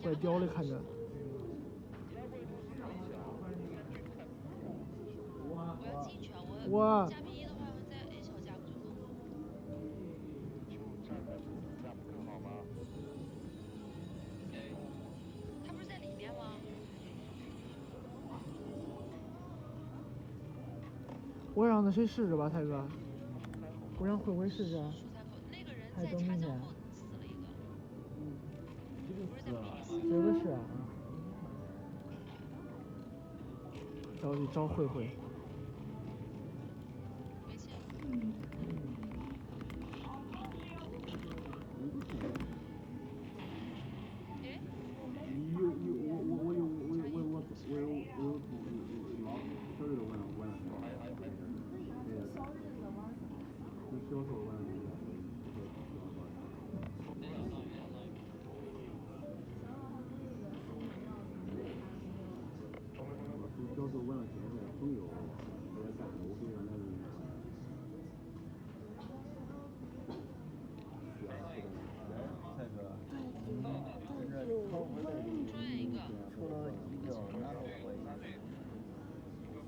怪屌的，看着。我要进去啊！我加 P1的话，在 A 小加不就能？他不是在里面吗？我让那谁试试吧，泰哥。我让慧慧试试。蔬菜口那个人在茶浆后死了一个，不是在门里死。这个是啊。找去找慧慧。没钱。哎。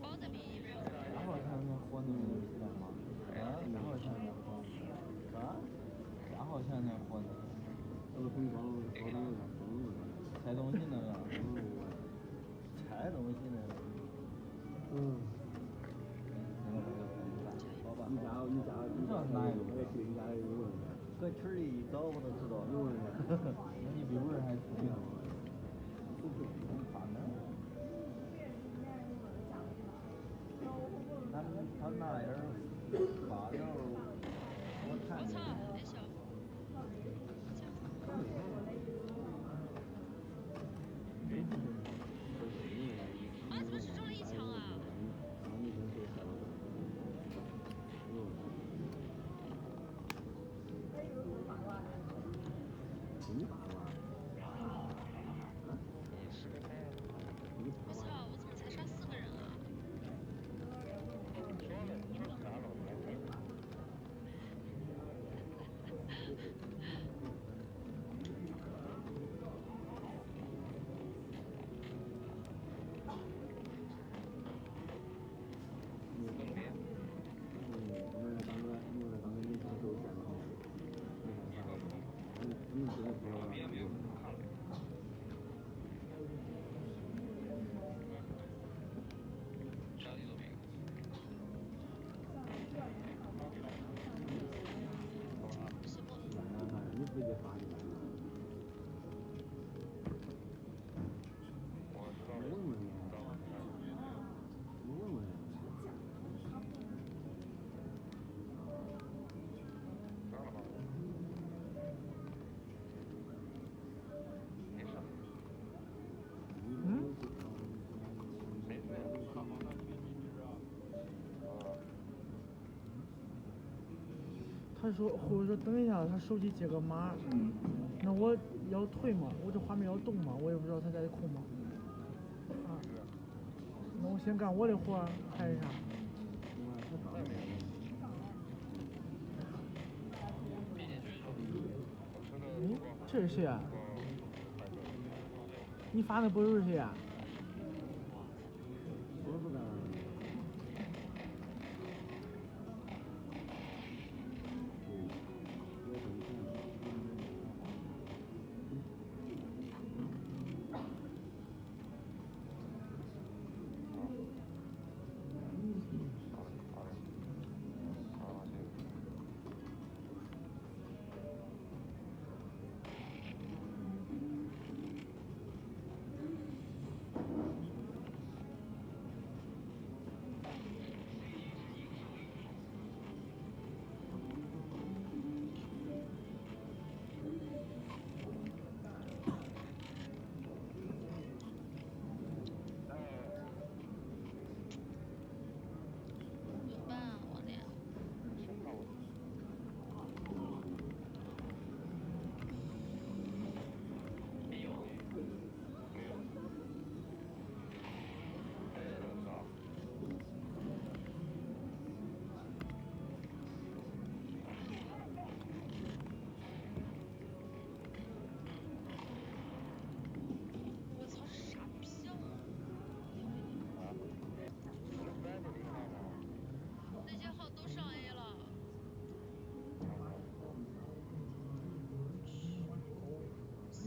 包在 P1没有。然后才能活那么知道吗？然后才能活。然后才能活呢。拆东西那个。拆东西那个。你知道是哪一个？搁群里一找我都知道。你比我还聪明。他那样发着，我看着。我操，那小。啊！怎么只中了一枪啊？我操！我怎么才杀4个人啊？他说，或者说等一下，他手机接个码。那我要退吗？我这画面要动吗？我也不知道他在控吗。啊，那我先干我的活，看一下。这是谁啊？你发的不是谁啊？我不知道。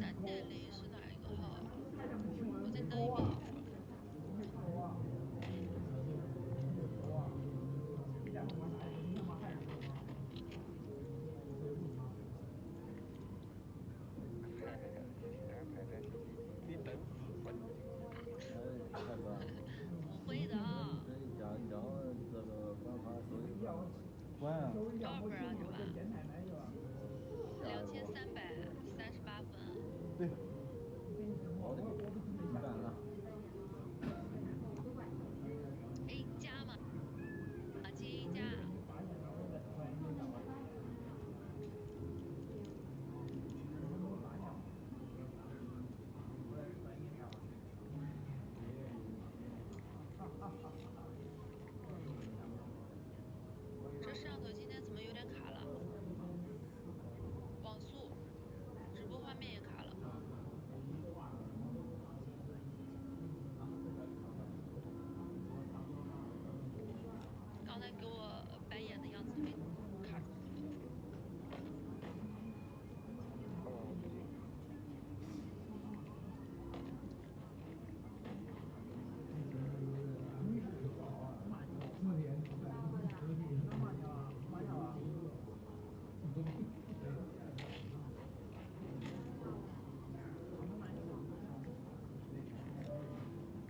3.0是哪一个号啊？我再登一遍。不会的啊。关啊。多少分啊？这把2338分。对。好的，一般了。A 加嘛，进 A 加。这摄像头今天怎么有点卡了？网速，直播画面也卡了。刚才给我白眼的样子都给卡住。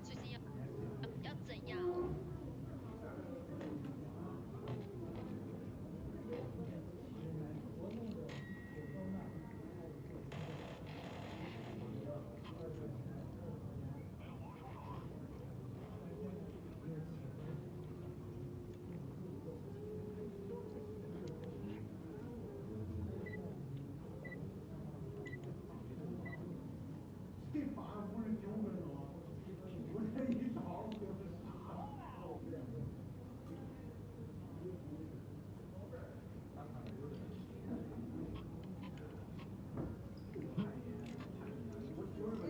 最近要怎样？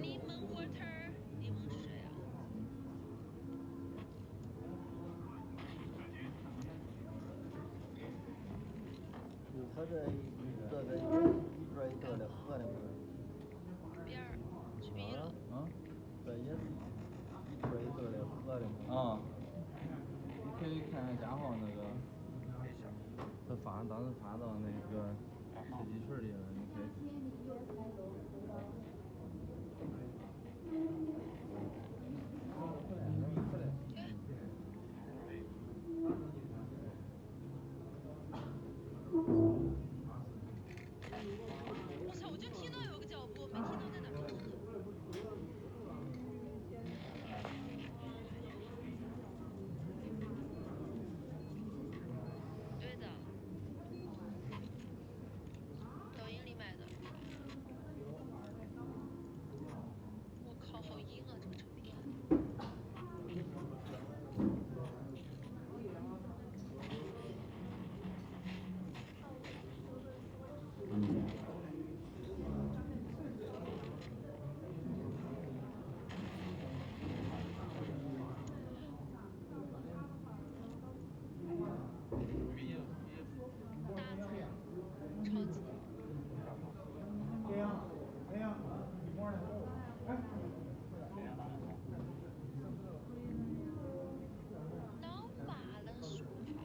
柠檬 water， 柠檬水啊。他这一边一个的喝的。边儿去逼了。啊？这也是一个的喝的。啊。你可以看看嘉豪那个，他当时发到那个设计群里了，你可以。我操！我就听到有个脚步，没听到在哪儿。对的，抖音里买的。我靠，好阴啊，这个成品。大餐，超级。老马的说法。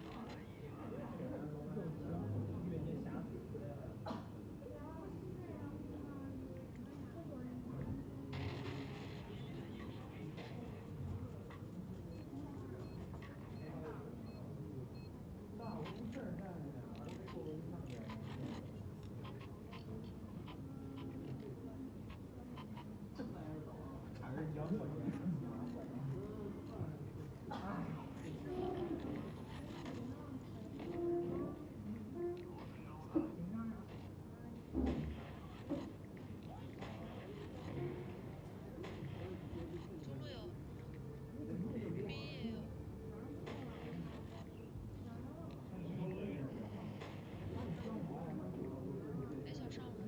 中路有，B 也有。A 小上路。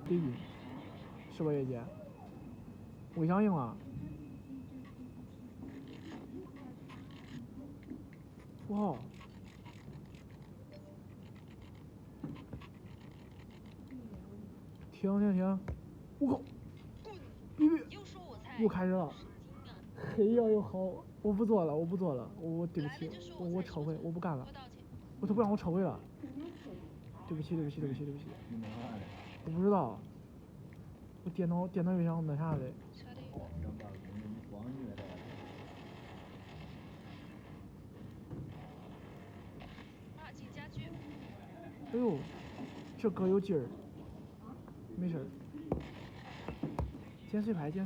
对。是吧，叶姐？微响应了。富豪。停！我靠！别！又开始了。黑呀又好，我不做了，我对不起，我撤回，我不干了。他不让我撤回了。对不起。我不知道。我电脑又想那啥的。哎呦，这歌有劲儿。没事儿。减碎牌。02，有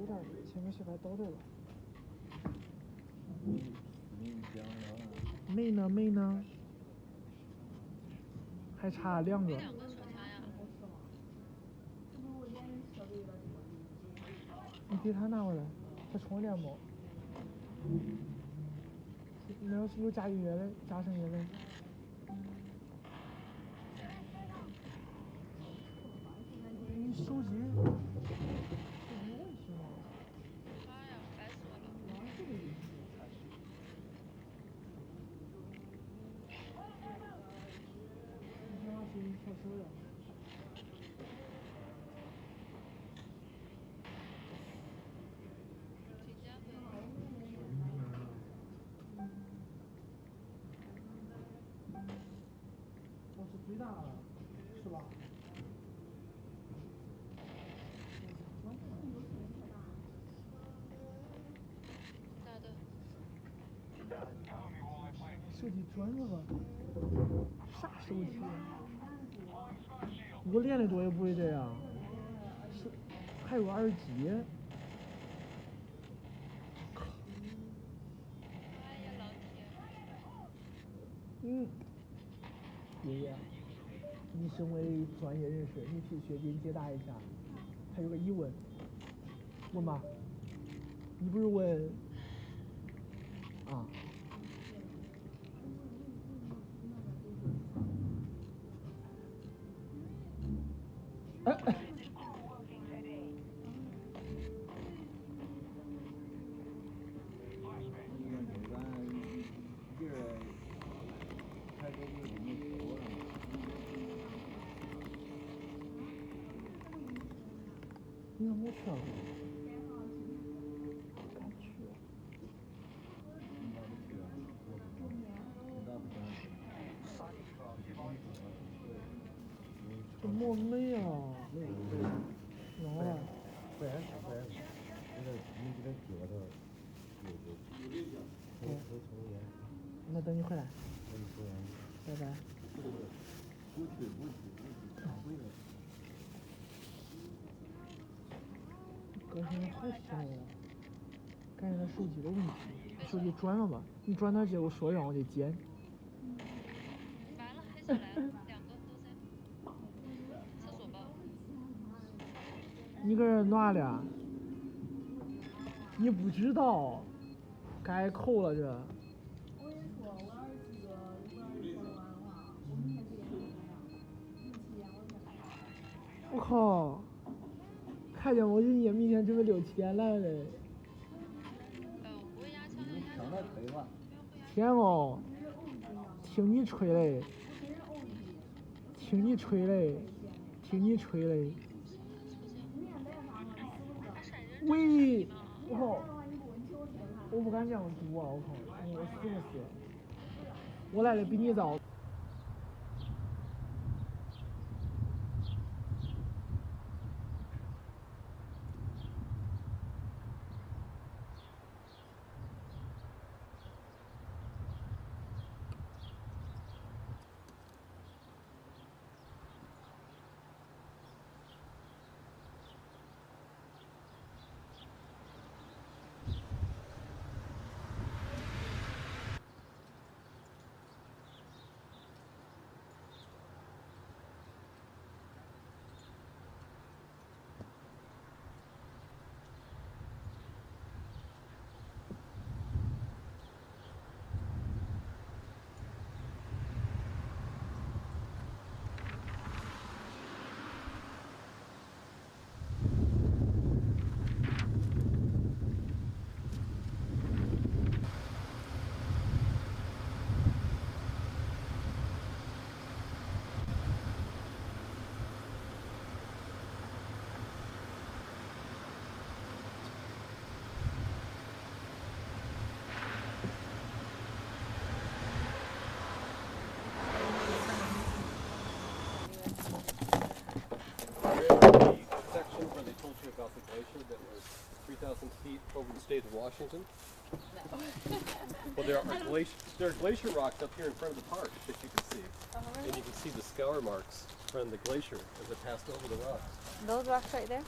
点前面是牌倒这了。没呢。还差2个。你给他拿过来，他充电不？那要是有加音乐的，加声乐的。你手机有问题吗？跳手了。我是最大的，是吧？手机转了吧？啥手机？我练的多也不会这样。是，还有耳机。爷爷，你身为专业人士，你替学姐解答一下，还有个疑问。问吧。你不是问？啊。你怎么去了？敢去？这么美啊！孬了。不然，你给他搁着，抽烟。那等你回来。抽烟。拜拜。不去，回来。哥现在好香呀！感觉他手机的问题，手机转了吧？你转哪结果说让我得捡。完了，还下来了，2个都在厕所吧。你搁这哪了？你不知道，该扣了这。我跟你说，我要是这个说的完的话，我明天就给你我靠！看见我人家明天准备6、7点来嘞。抢到锤吧。天哦！听你吹嘞！喂！我靠！我不敢这样读啊！我靠！我死不死？我来的比你早。Washington? Well, there are glacier rocks up here in front of the park that you can see. And you can see the scour marks from the glacier as it passed over the rocks. Those rocks right there?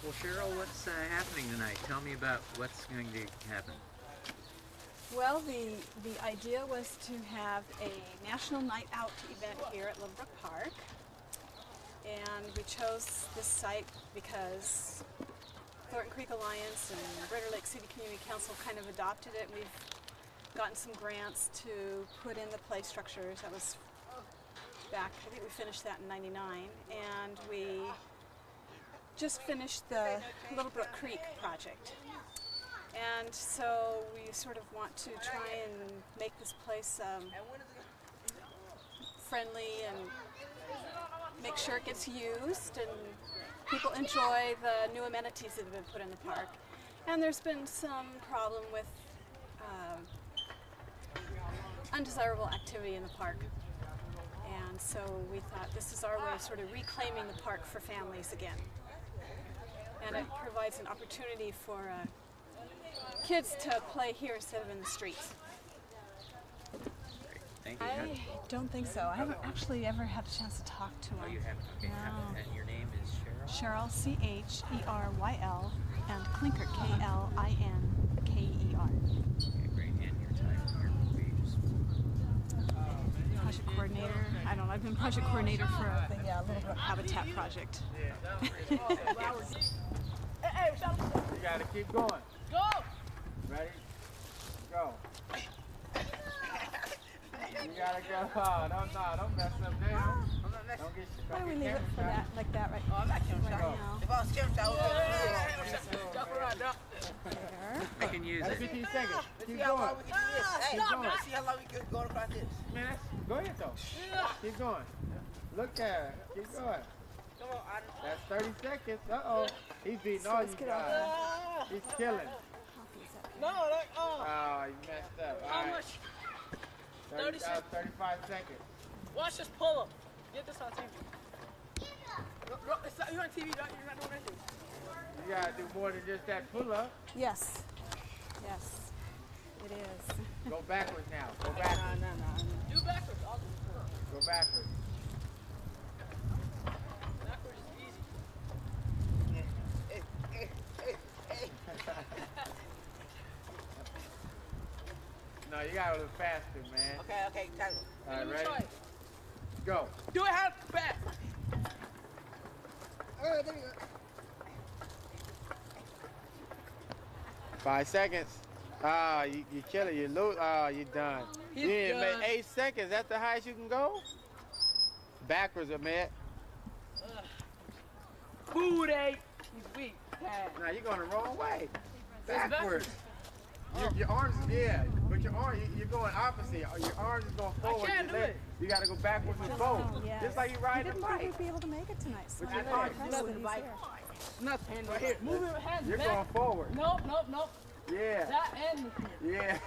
Well, Cheryl, what's happening tonight? Tell me about what's going to happen. Well, the idea was to have a National Night Out event here at Little Brook Park. And we chose this site because Thornton Creek Alliance and Greater Lake City Community Council kind of adopted it. We've gotten some grants to put in the play structures. That was back, I think we finished that in '99. And we just finished the Little Brook Creek project. And so we sort of want to try and make this place friendly and make sure it gets used and people enjoy the new amenities that have been put in the park. And there's been some problem with undesirable activity in the park. And so we thought this is our way of sort of reclaiming the park for families again. And it provides an opportunity for kids to play here instead of in the streets. Thank you. I don't think so. I haven't actually ever had a chance to talk to Oh, him. you haven't? Okay, No. and your name is Cheryl? Cheryl, Cheryl, and Klinker, Klinker. Okay, great. And your title, your wages. Project coordinator. I don't know. I've been project coordinator for the Little Brook Habitat project. You gotta keep going. Go! Ready? Go. You gotta go. Oh, don't mess up now. Don't get Why don't we leave it for that, like that right, Oh, I'm not right now? If I was camera shot, There. I can use That's it. 15 seconds. Keep how going. long we can do this. Hey, Keep going. see how long we can go across this. Man, go ahead though. Keep going. Look at it. Keep going. Come on, That's 30 seconds. Uh-oh. He's beating all you guys. He's killing. No, like, Oh, you messed up. All how right. much? 30, 35 seconds. Watch this pull up. Get this on TV. You're on TV, you're not doing anything. You gotta do more than just that pull-up. Yes. Yes. It is. Go backwards now. Go backwards. Do backwards. I'll do it forward. Go backwards. Backwards is No, you gotta look faster, man. Okay, Tyler. All right, ready? Go. Do it half fast. Oh, there you go. 5 seconds. Ah, you kill it. You lose. Ah, you done. You didn't done. make 8 seconds. That's the highest you can go? Backwards, Ahmed. Booty. He's weak. Now you're going the wrong way. It's Backwards. Your arms, yeah, but your arm, you're going opposite. Your arms is going forward. can't your do leg- it. You got to go backwards with both. Yes. Just like you He riding a didn't think bike. we'd be able to make it tonight, so But I'm you're impressed that nothing he's like here. Nothing right here. Move your hands You're back. going forward. Nope. Yeah. That and Yeah.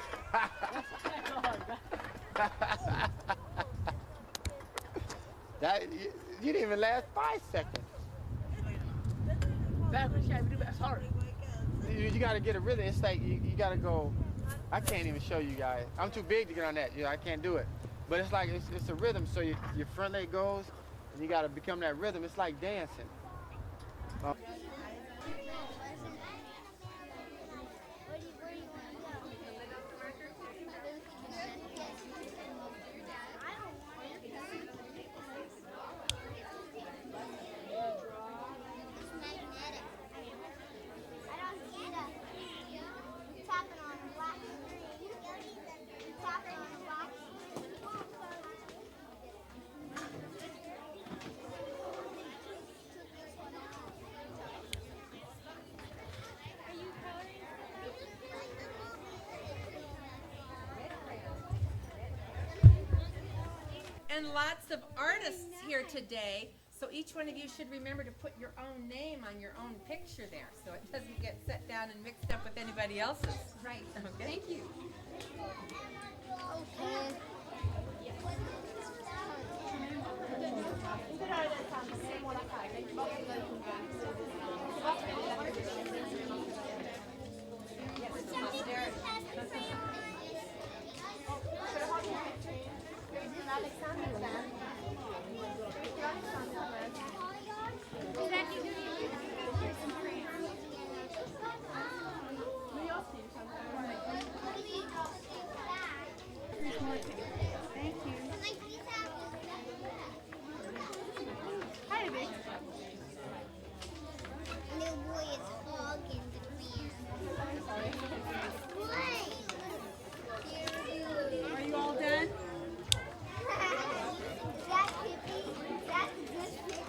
That you didn't even last 5 seconds. backwards. You gotta do that. Sorry. You got to get a rhythm. It's like you got to go. I can't even show you guys. I'm too big to get on that. Yeah, I can't do it. But it's like it's a rhythm. So your front leg goes, and you got to become that rhythm. It's like dancing. And lots of artists here today, so each one of you should remember to put your own name on your own picture there, so it doesn't get set down and mixed up with anybody else's. Right. Okay. Thank you. Okay. Little boy is hogging the ground. Are you all done? That's Pippi. That's good Pippi.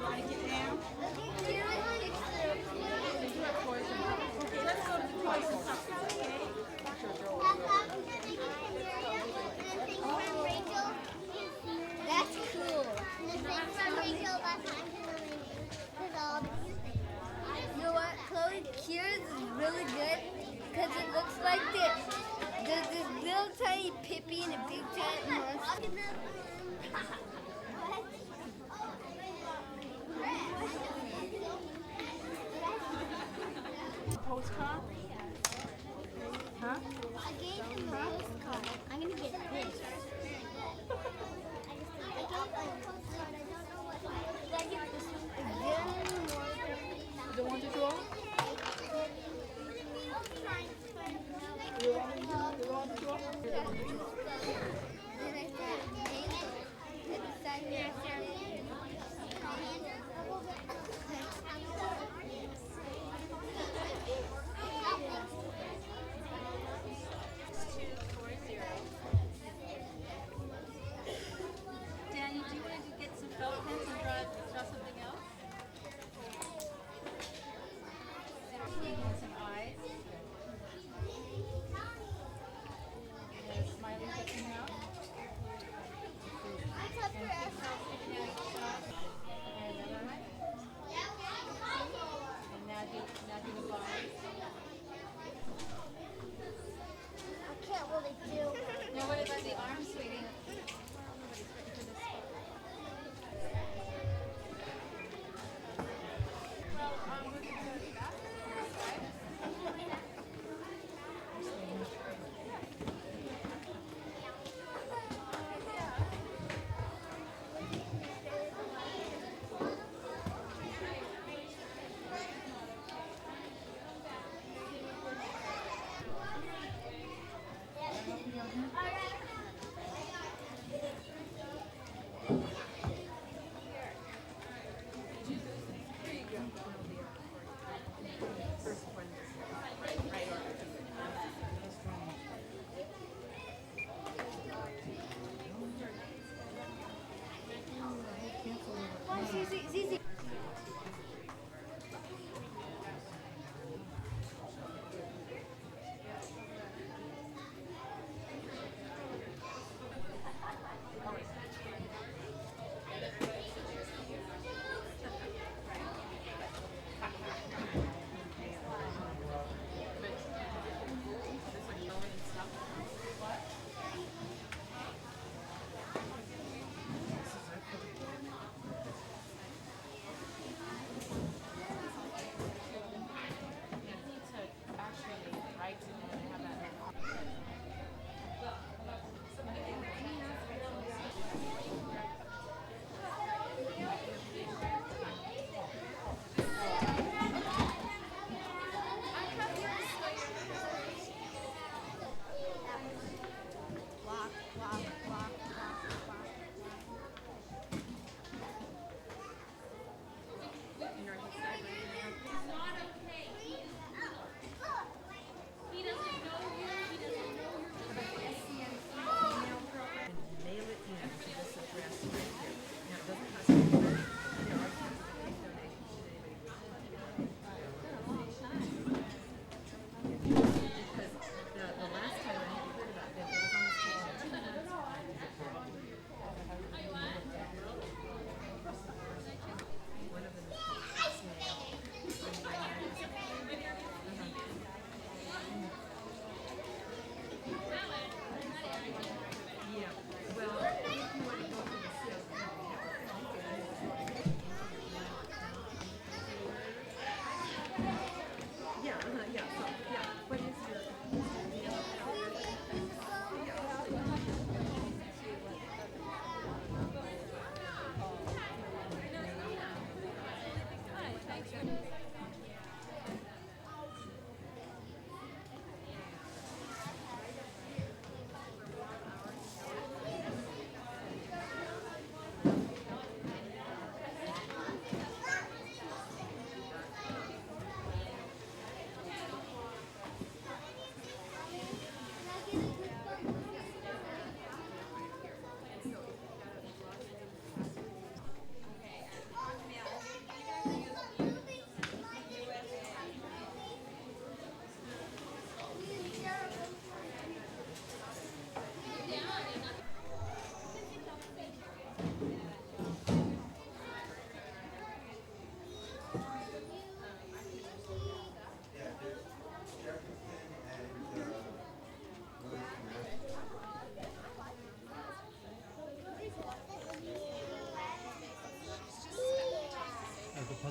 Want to get down? Here's a picture of Pippi. Okay, let's go to the toy store. That's cool. The thing from Rachel last time. You know what? Chloe Cures is really good because it looks like there's this little tiny Pippi and a big giant monster. Postcard? Huh? I gave him a postcard. I'm gonna get this. I gave him a postcard. I don't know what. Did I get this one? The one to draw? You want to draw? Then I said,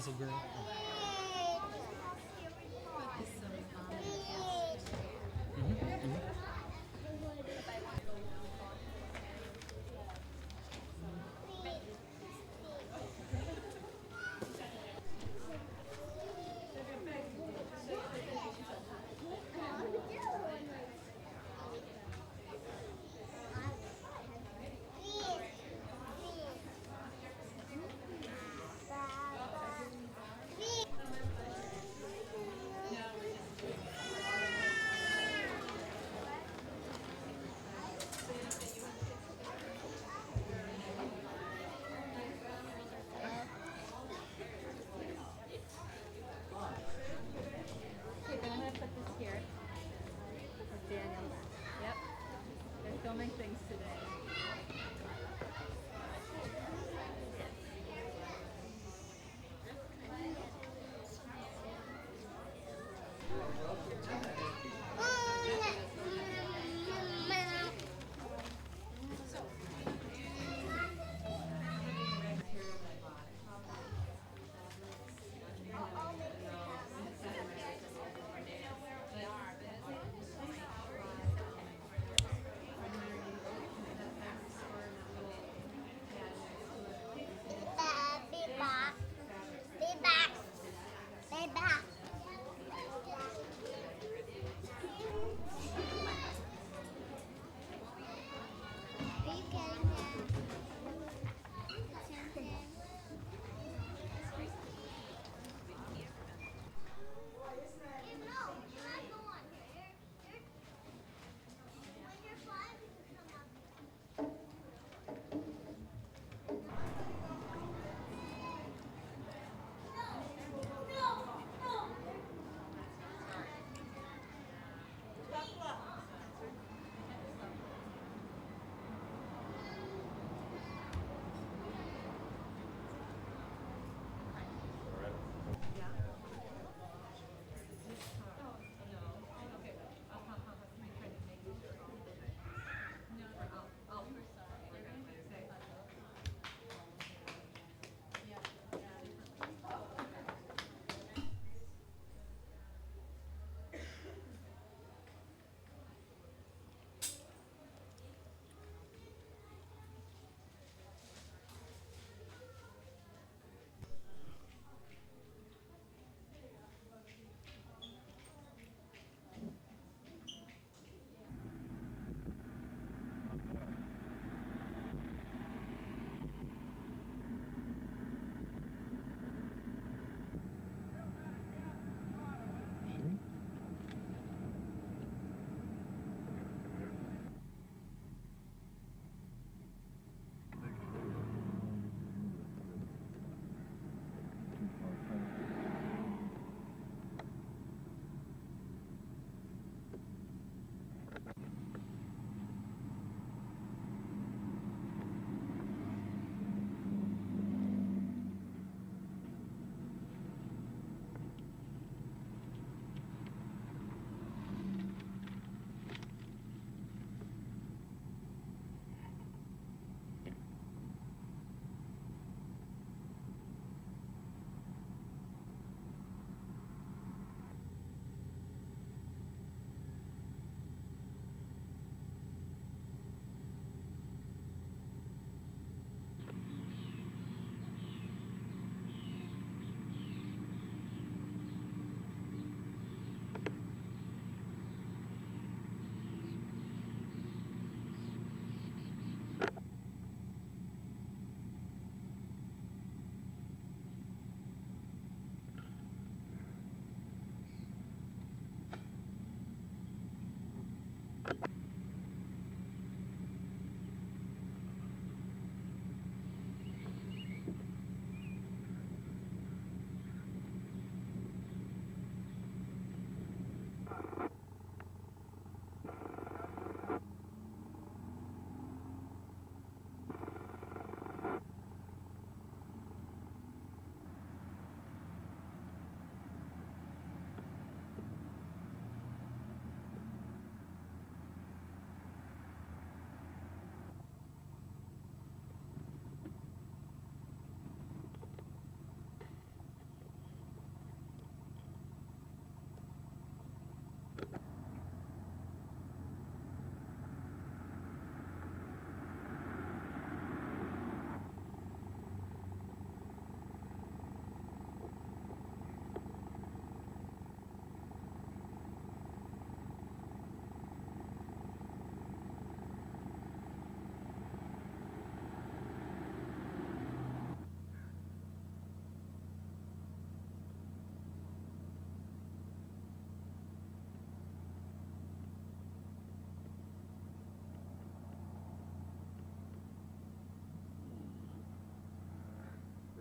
Puzzle Girl.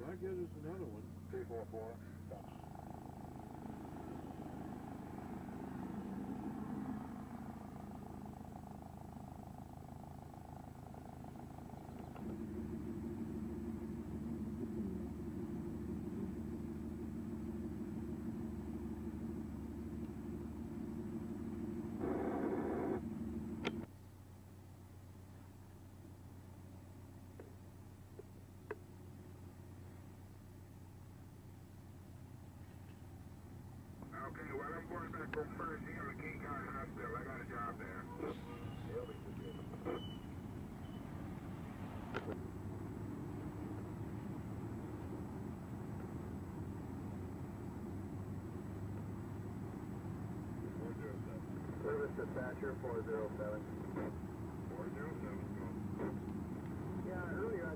I guess it's another one. 344. Okay, well, I'm going back on first here at King County Hospital. I got a job there. Service dispatcher 407. 407, go. Yeah, earlier I...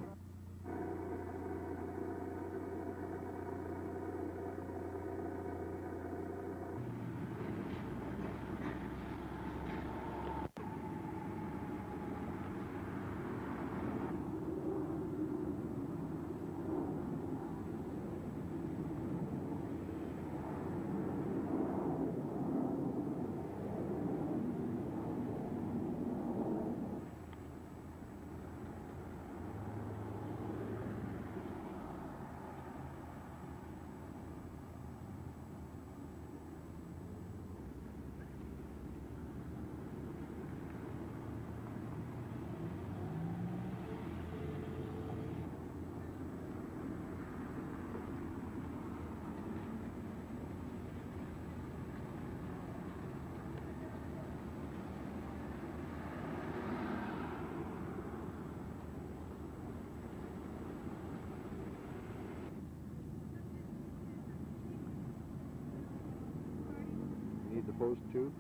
Need the post too?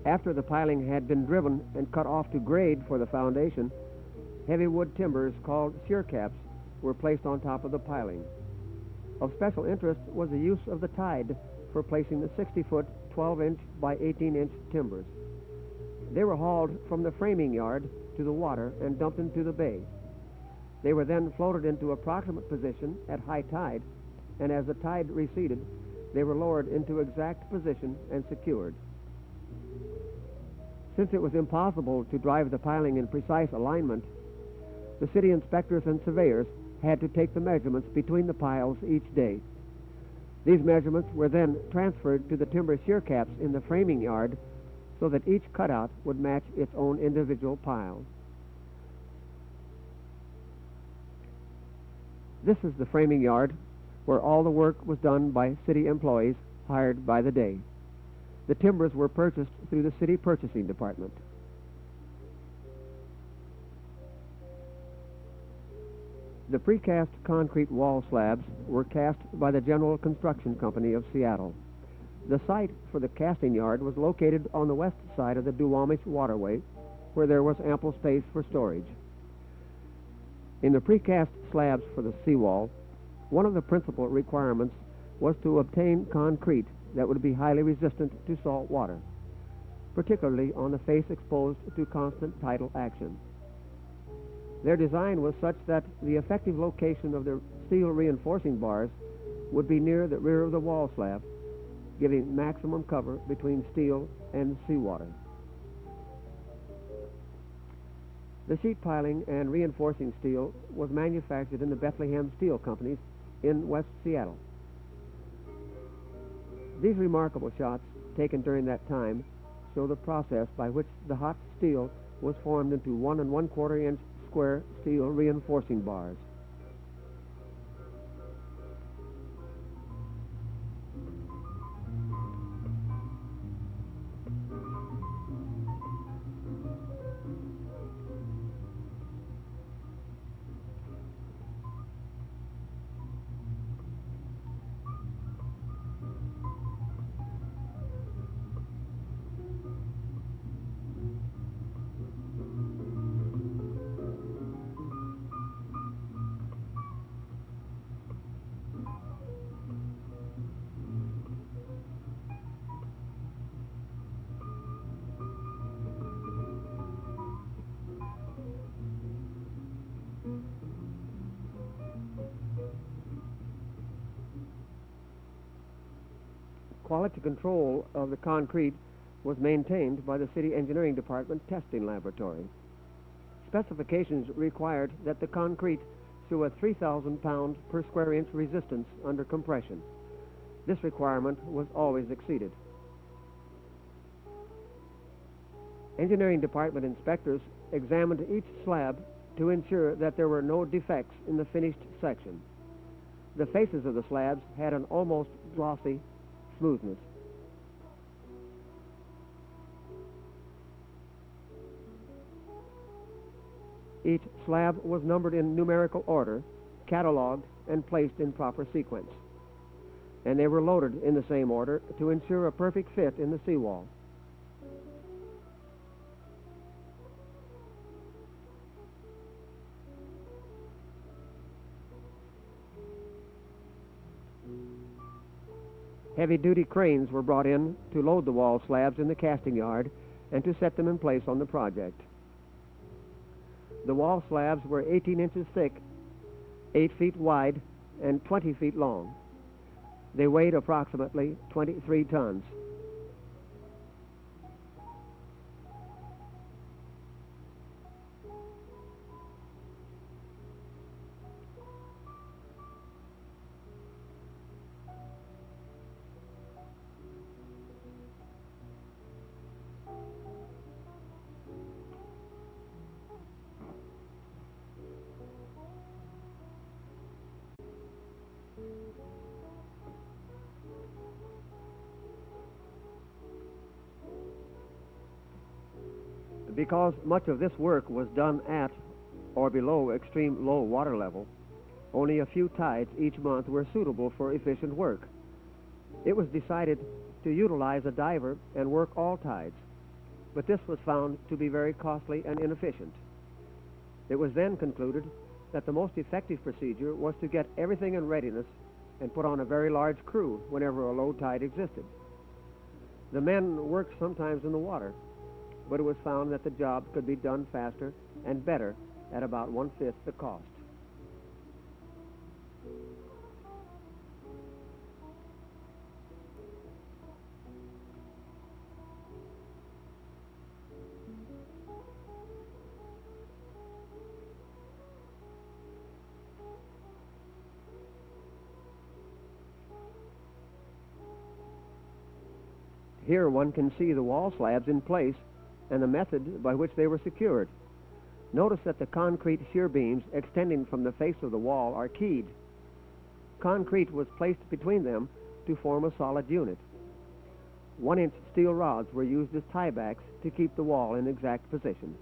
After the piling had been driven and cut off to grade for the foundation, heavy wood timbers called shear caps were placed on top of the piling. Of special interest was the use of the tide for placing the 60-foot, 12-inch by 18-inch timbers. They were hauled from the framing yard to the water and dumped into the bay. They were then floated into approximate position at high tide, and as the tide receded, they were lowered into exact position and secured. Since it was impossible to drive the piling in precise alignment, the city inspectors and surveyors had to take the measurements between the piles each day. These measurements were then transferred to the timber shear caps in the framing yard so that each cutout would match its own individual pile. This is the framing yard where all the work was done by city employees hired by the day. The timbers were purchased through the city purchasing department. The precast concrete wall slabs were cast by the General Construction Company of Seattle. The site for the casting yard was located on the west side of the Duwamish Waterway, where there was ample space for storage. In the precast slabs for the seawall, one of the principal requirements was to obtain concrete that would be highly resistant to salt water, particularly on the face exposed to constant tidal action. Their design was such that the effective location of the steel reinforcing bars would be near the rear of the wall slab, giving maximum cover between steel and seawater. The sheet piling and reinforcing steel was manufactured in the Bethlehem Steel Companies in West Seattle. These remarkable shots, taken during that time, show the process by which the hot steel was formed into 1 1/4 inch square steel reinforcing bars. Quality control of the concrete was maintained by the City Engineering Department Testing Laboratory. Specifications required that the concrete show a 3,000 pound per square inch resistance under compression. This requirement was always exceeded. Engineering Department inspectors examined each slab to ensure that there were no defects in the finished section. The faces of the slabs had an almost glossy smoothness. Each slab was numbered in numerical order, cataloged, and placed in proper sequence. And they were loaded in the same order to ensure a perfect fit in the seawall. Heavy-duty cranes were brought in to load the wall slabs in the casting yard and to set them in place on the project. The wall slabs were 18 inches thick, 8 feet wide, and 20 feet long. They weighed approximately 23 tons. Because much of this work was done at or below extreme low water level, only a few tides each month were suitable for efficient work. It was decided to utilize a diver and work all tides. but this was found to be very costly and inefficient. It was then concluded that the most effective procedure was to get everything in readiness and put on a very large crew whenever a low tide existed. The men worked sometimes in the water, but it was found that the job could be done faster and better at about 1/5 the cost. Here one can see the wall slabs in place and the method by which they were secured. Notice that the concrete shear beams extending from the face of the wall are keyed. Concrete was placed between them to form a solid unit. 1-inch steel rods were used as tiebacks to keep the wall in exact position.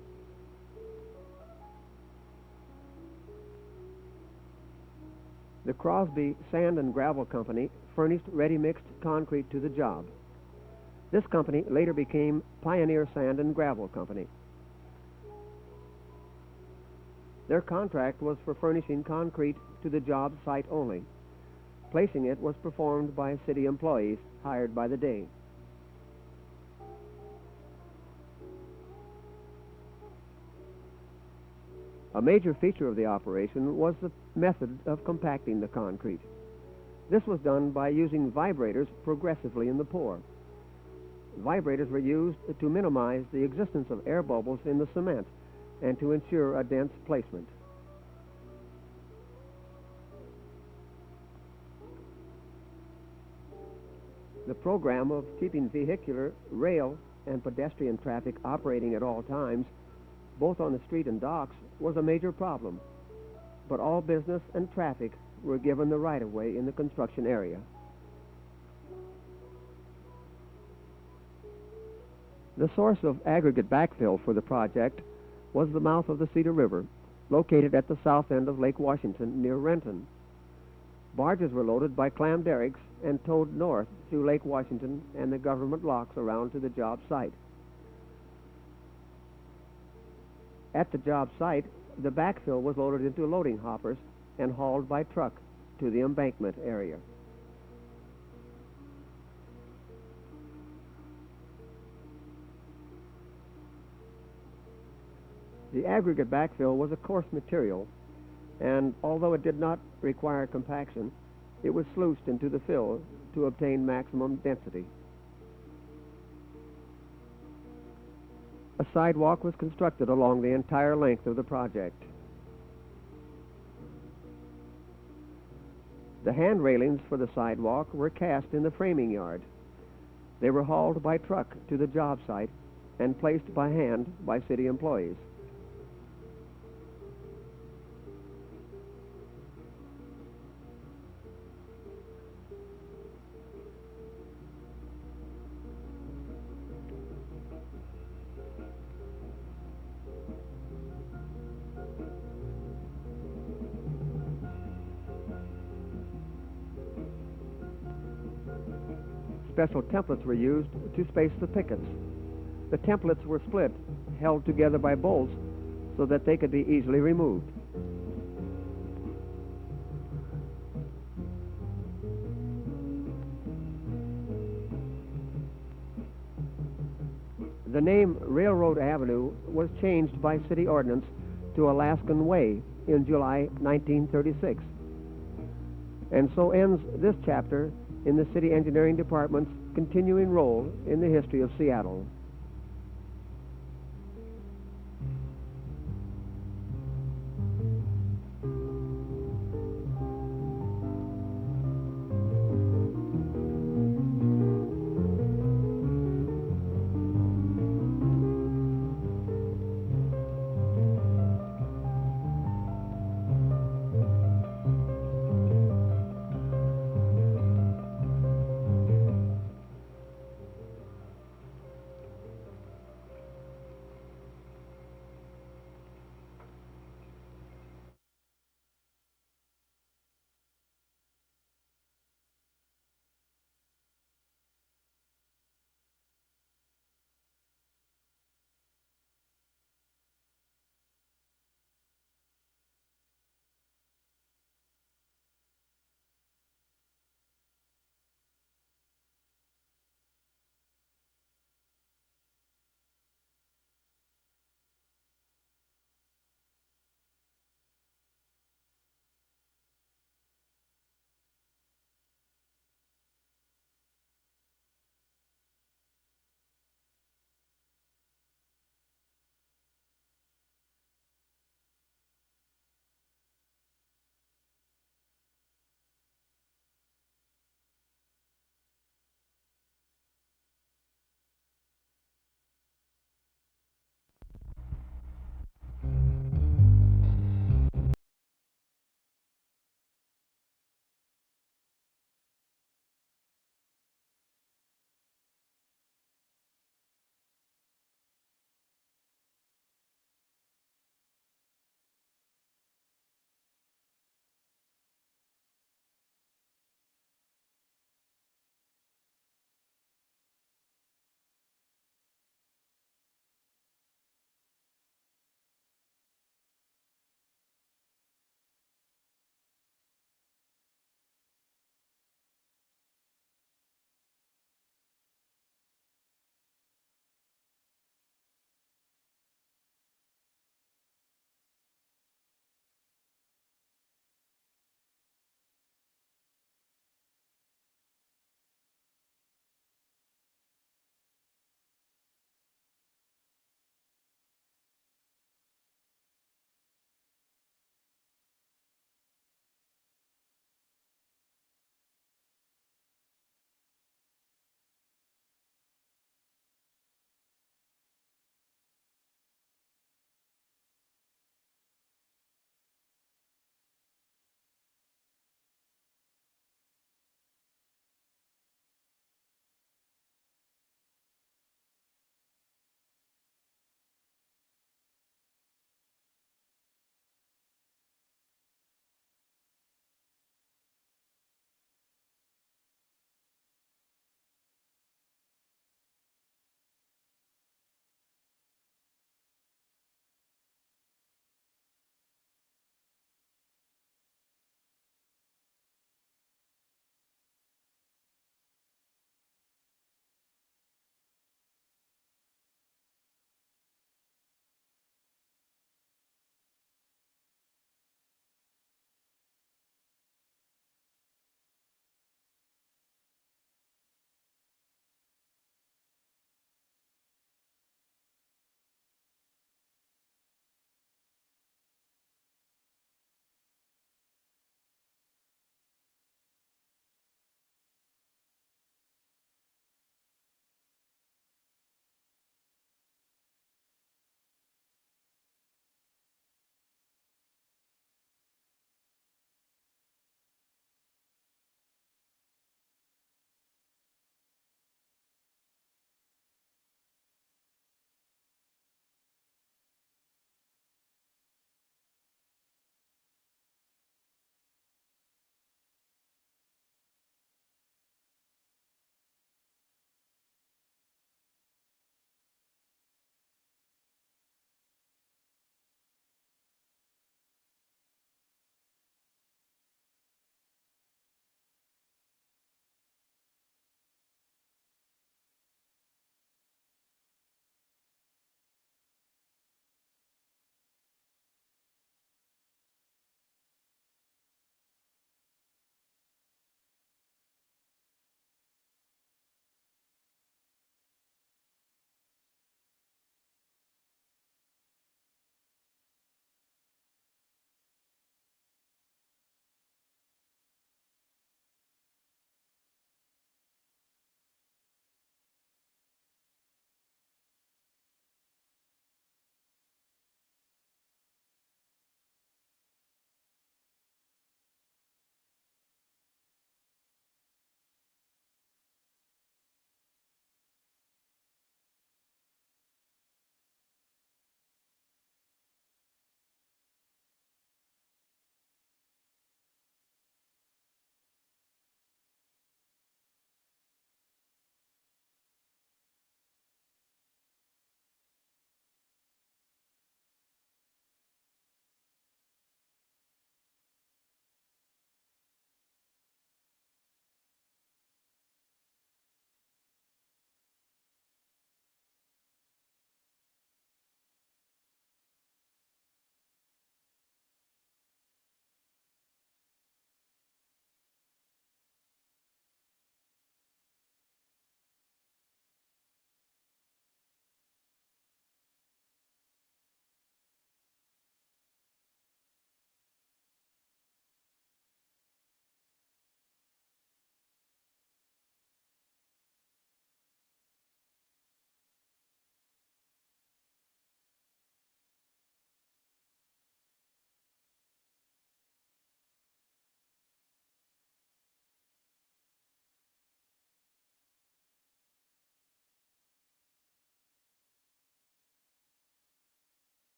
The Crosby Sand and Gravel Company furnished ready-mixed concrete to the job. This company later became Pioneer Sand and Gravel Company. Their contract was for furnishing concrete to the job site only. Placing it was performed by city employees hired by the day. A major feature of the operation was the method of compacting the concrete. This was done by using vibrators progressively in the pour. Vibrators were used to minimize the existence of air bubbles in the cement and to ensure a dense placement. The program of keeping vehicular, rail, and pedestrian traffic operating at all times, both on the street and docks, was a major problem, but all business and traffic were given the right-of-way in the construction area. The source of aggregate backfill for the project was the mouth of the Cedar River, located at the south end of Lake Washington near Renton. Barges were loaded by clam derricks and towed north through Lake Washington and the government locks around to the job site. At the job site, the backfill was loaded into loading hoppers and hauled by truck to the embankment area. The aggregate backfill was a coarse material, and although it did not require compaction, it was sluiced into the fill to obtain maximum density. A sidewalk was constructed along the entire length of the project. The hand railings for the sidewalk were cast in the framing yard. They were hauled by truck to the job site and placed by hand by city employees. Special templates were used to space the pickets. The templates were split, held together by bolts, so that they could be easily removed. The name Railroad Avenue was changed by city ordinance to Alaskan Way in July 1936. And so ends this chapter in the City Engineering Department's continuing role in the history of Seattle.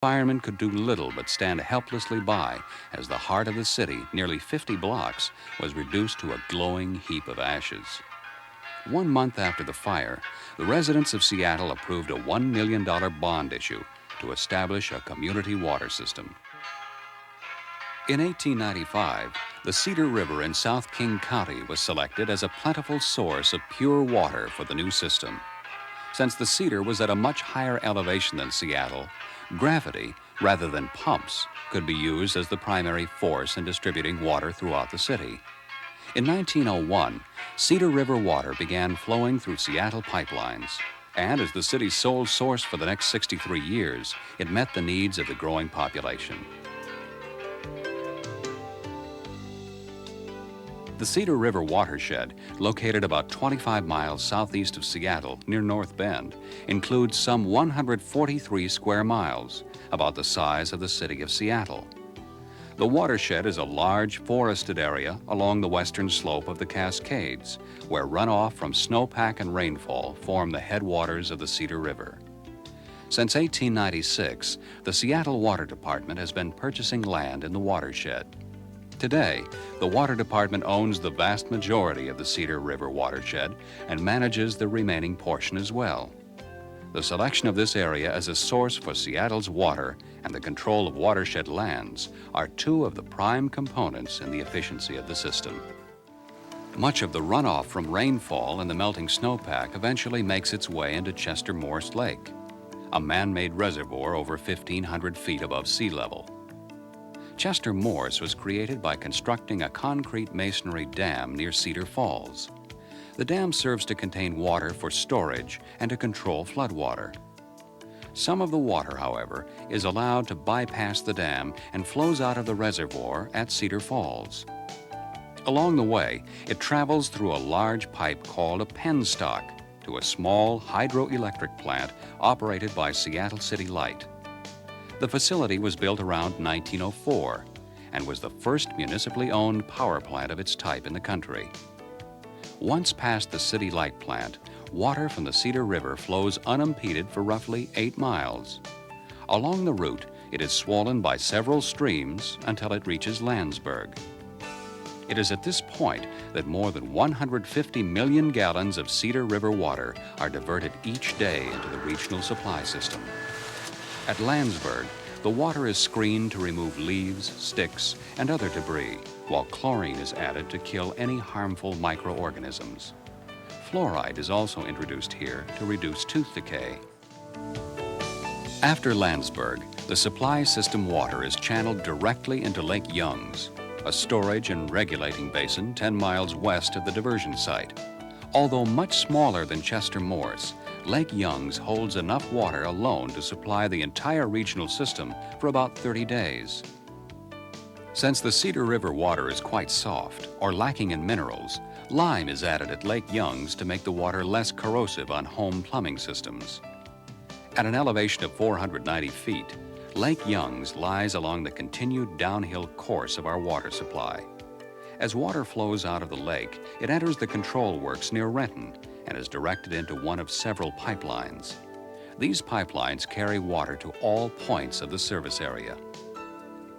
Firemen could do little but stand helplessly by as the heart of the city, nearly 50 blocks, was reduced to a glowing heap of ashes. 1 month after the fire, the residents of Seattle approved a $1 million bond issue to establish a community water system. In 1895, the Cedar River in South King County was selected as a plentiful source of pure water for the new system. Since the Cedar was at a much higher elevation than Seattle, gravity, rather than pumps, could be used as the primary force in distributing water throughout the city. In 1901, Cedar River water began flowing through Seattle pipelines, and as the city's sole source for the next 63 years, it met the needs of the growing population. The Cedar River watershed, located about 25 miles southeast of Seattle near North Bend, includes some 143 square miles, about the size of the city of Seattle. The watershed is a large forested area along the western slope of the Cascades, where runoff from snowpack and rainfall form the headwaters of the Cedar River. Since 1896, the Seattle Water Department has been purchasing land in the watershed. Today, the Water Department owns the vast majority of the Cedar River watershed and manages the remaining portion as well. The selection of this area as a source for Seattle's water and the control of watershed lands are two of the prime components in the efficiency of the system. Much of the runoff from rainfall and the melting snowpack eventually makes its way into Chester Morse Lake, a man-made reservoir over 1,500 feet above sea level. Chester Morse was created by constructing a concrete masonry dam near Cedar Falls. The dam serves to contain water for storage and to control floodwater. Some of the water, however, is allowed to bypass the dam and flows out of the reservoir at Cedar Falls. Along the way, it travels through a large pipe called a penstock to a small hydroelectric plant operated by Seattle City Light. The facility was built around 1904 and was the first municipally owned power plant of its type in the country. Once past the City Light plant, water from the Cedar River flows unimpeded for roughly 8 miles. Along the route, it is swollen by several streams until it reaches Landsberg. It is at this point that more than 150 million gallons of Cedar River water are diverted each day into the regional supply system. At Landsberg, the water is screened to remove leaves, sticks, and other debris, while chlorine is added to kill any harmful microorganisms. Fluoride is also introduced here to reduce tooth decay. After Landsberg, the supply system water is channeled directly into Lake Youngs, a storage and regulating basin 10 miles west of the diversion site. Although much smaller than Chester Morse, Lake Youngs holds enough water alone to supply the entire regional system for about 30 days. Since the Cedar River water is quite soft or lacking in minerals, lime is added at Lake Youngs to make the water less corrosive on home plumbing systems. At an elevation of 490 feet, Lake Youngs lies along the continued downhill course of our water supply. As water flows out of the lake, it enters the control works near Renton and is directed into one of several pipelines. These pipelines carry water to all points of the service area.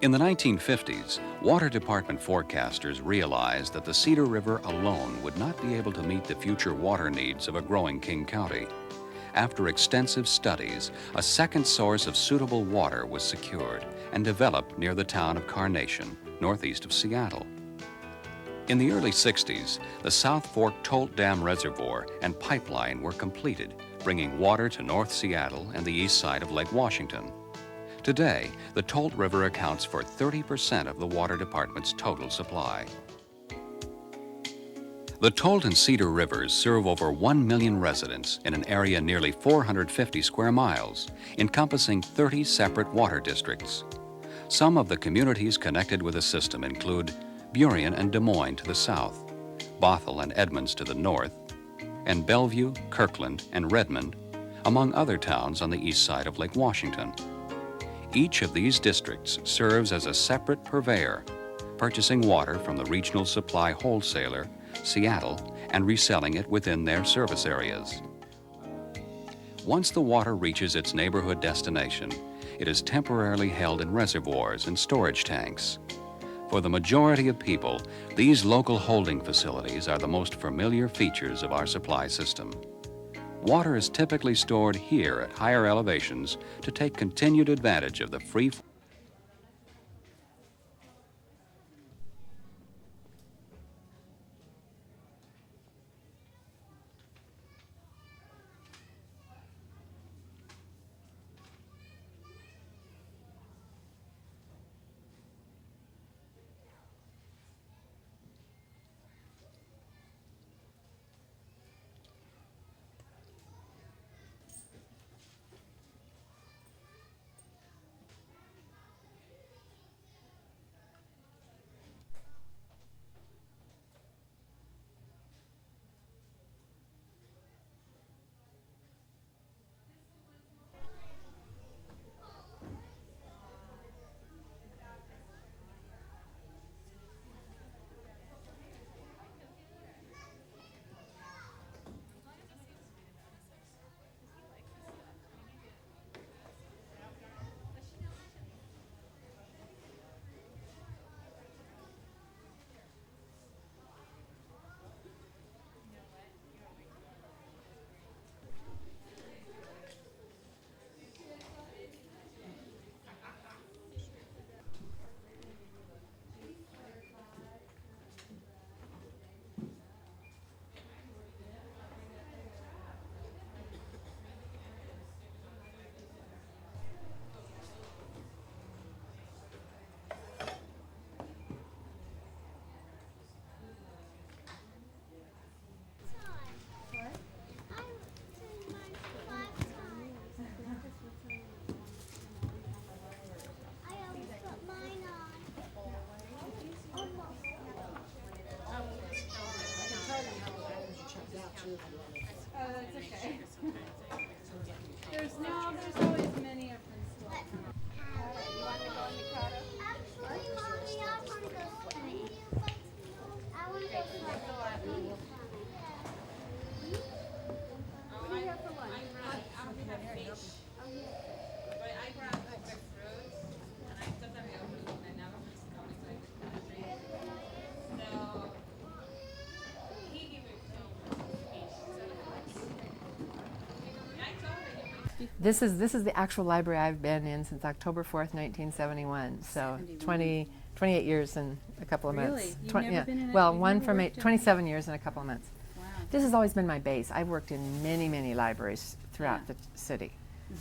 In the 1950s, Water Department forecasters realized that the Cedar River alone would not be able to meet the future water needs of a growing King County. After extensive studies, a second source of suitable water was secured and developed near the town of Carnation, northeast of Seattle. In the early 60s, the South Fork Tolt Dam Reservoir and pipeline were completed, bringing water to North Seattle and the east side of Lake Washington. Today, the Tolt River accounts for 30% of the Water Department's total supply. The Tolt and Cedar Rivers serve over 1 million residents in an area nearly 450 square miles, encompassing 30 separate water districts. Some of the communities connected with the system include Burien and Des Moines to the south, Bothell and Edmonds to the north, and Bellevue, Kirkland, and Redmond, among other towns on the east side of Lake Washington. Each of these districts serves as a separate purveyor, purchasing water from the regional supply wholesaler, Seattle, and reselling it within their service areas. Once the water reaches its neighborhood destination, it is temporarily held in reservoirs and storage tanks. For the majority of people, these local holding facilities are the most familiar features of our supply system. Water is typically stored here at higher elevations to take continued advantage of the free Oh, that's okay. There's always many of them still. You want to go in Mikado? Actually, Mommy, I want to go swimming. I want to go swimming. What do you have for lunch? This is the actual library I've been in since October 4th, 1971. So 28 years and a couple of months. Really? You've never been in a- well, you've one never from worked in- 27 years and a couple of months. Wow. This has always been my base. I've worked in many, many libraries throughout the city.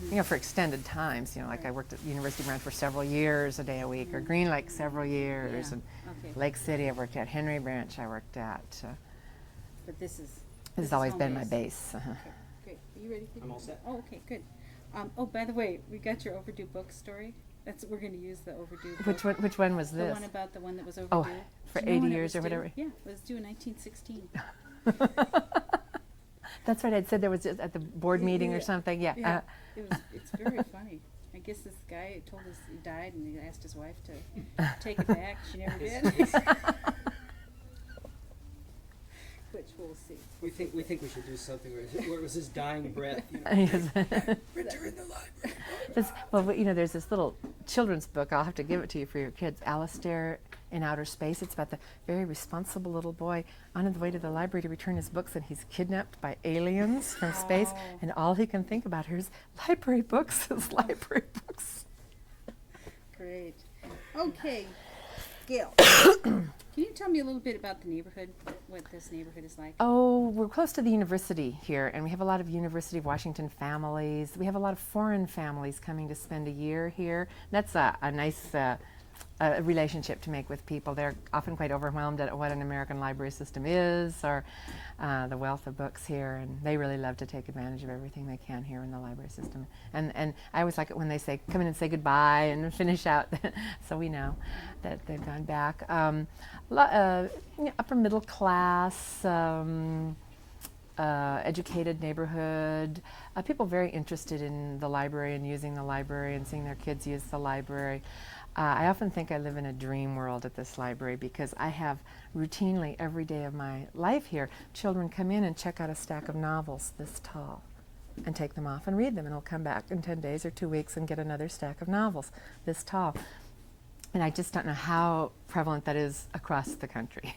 You know, for extended times. You know, like I worked at University Branch for several years, a day a week, or Green Lake several years, Yeah. and Okay. Lake City I worked at, Henry Branch I worked at. But this is. This has always been my base. Okay, great. Are you ready? I'm all set. Oh, okay, good. Oh, by the way, we got your overdue book story. We're going to use the overdue. Which book. one? Which one was The this? one about the one that was overdue. Oh, for Do you know 80 when it years was or due? whatever. Yeah, it was due in 1916. That's right. I'd said there was just at the board meeting or something. Yeah. Yeah. It's very funny. I guess this guy told us he died, and he asked his wife to take it back. She never did. Which we'll see. We think we should do something where it was his dying breath. You know, Yes. return the library. Well, you know, there's this little children's book. I'll have to give it to you for your kids. Alistair in Outer Space. It's about the very responsible little boy on the way to the library to return his books, and he's kidnapped by aliens from space, and all he can think about here is library books, his library books. Great. Okay, Gail. Can you tell me a little bit about the neighborhood, what this neighborhood is like? Oh, we're close to the university here, and we have a lot of University of Washington families. We have a lot of foreign families coming to spend a year here. That's a nice relationship to make with people. They're often quite overwhelmed at what an American library system is, or the wealth of books here, and they really love to take advantage of everything they can here in the library system. And I always like it when they say, come in and say goodbye and finish out, so we know that they've gone back. Upper middle class, educated neighborhood, people very interested in the library and using the library and seeing their kids use the library. I often think I live in a dream world at this library because I have routinely every day of my life here, children come in and check out a stack of novels this tall. and take them off and read them, and he'll come back in 10 days or 2 weeks and get another stack of novels this tall. And I just don't know how prevalent that is across the country.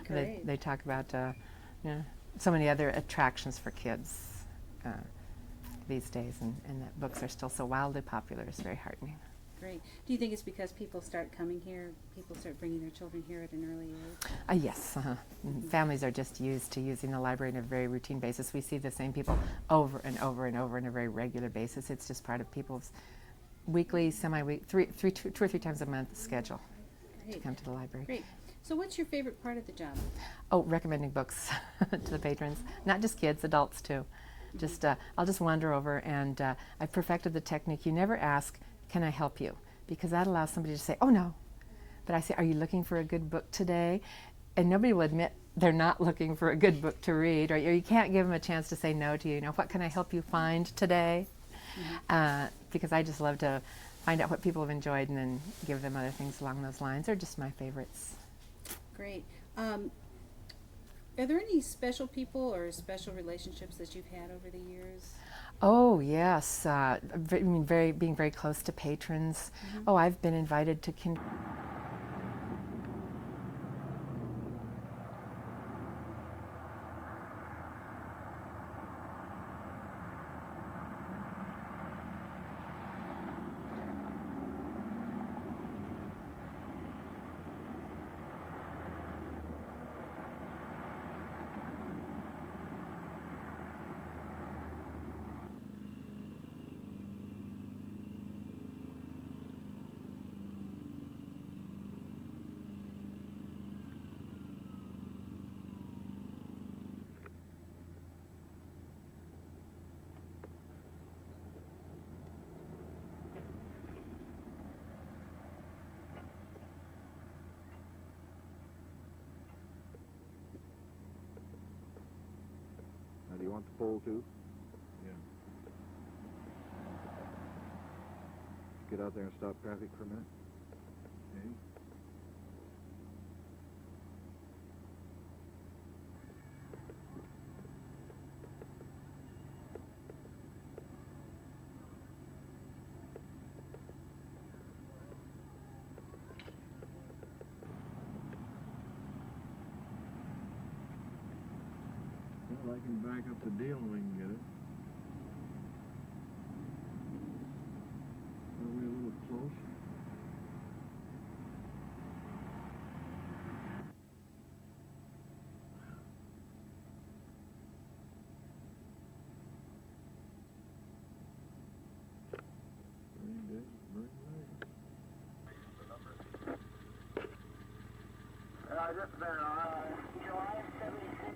They talk about you know, so many other attractions for kids these days, and that books are still so wildly popular. It's very heartening. Great. Do you think it's because people start coming here, people start bringing their children here at an early age? Yes. Families are just used to using the library on a very routine basis. We see the same people over and over and over on a very regular basis. It's just part of people's weekly, semi-week, two or three times a month schedule to come to the library. Great. So what's your favorite part of the job? Oh, recommending books to the patrons. Not just kids, adults too. Just I'll just wander over, and I've perfected the technique. You never ask, can I help you? Because that allows somebody to say, oh no. But I say, are you looking for a good book today? And nobody will admit they're not looking for a good book to read, or you can't give them a chance to say no to you. You know, what can I help you find today? Because I just love to find out what people have enjoyed and then give them other things along those lines. They're just my favorites. Great. Are there any special people or special relationships that you've had over the years? Oh yes, being very close to patrons. Oh, I've been invited to Now, do you want the pole too? Yeah. Get out there and stop traffic for a minute. Okay. Well, I can back up the deal and we can get it. Are we a little close? Very good, very nice. Just been July 76.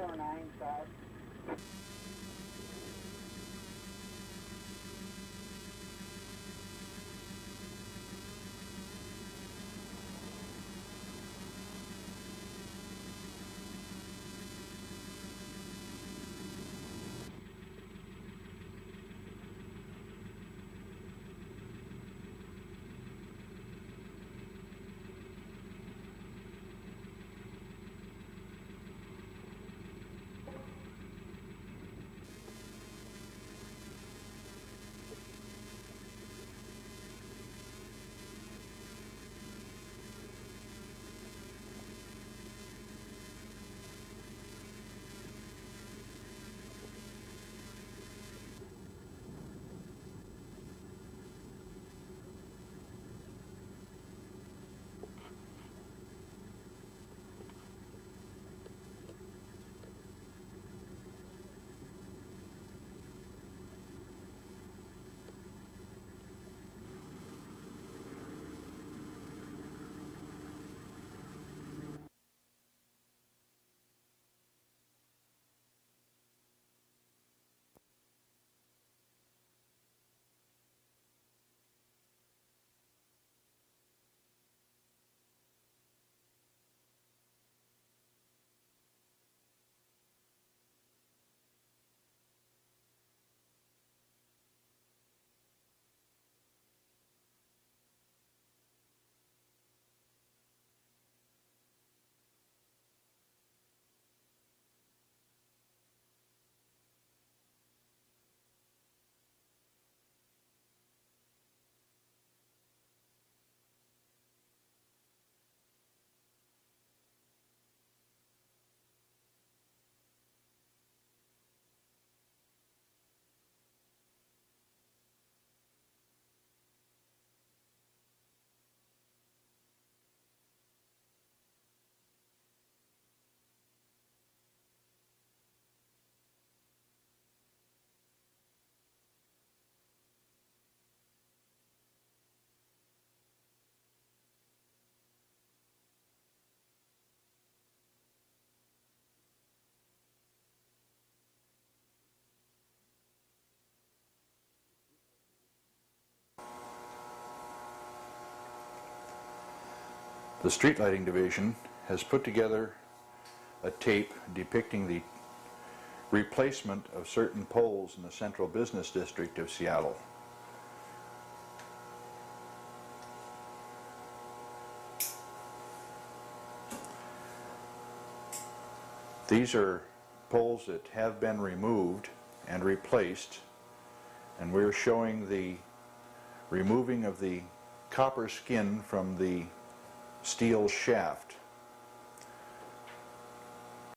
49 south. The Street Lighting Division has put together a tape depicting the replacement of certain poles in the Central Business District of Seattle. These are poles that have been removed and replaced, and we're showing the removing of the copper skin from the steel shaft.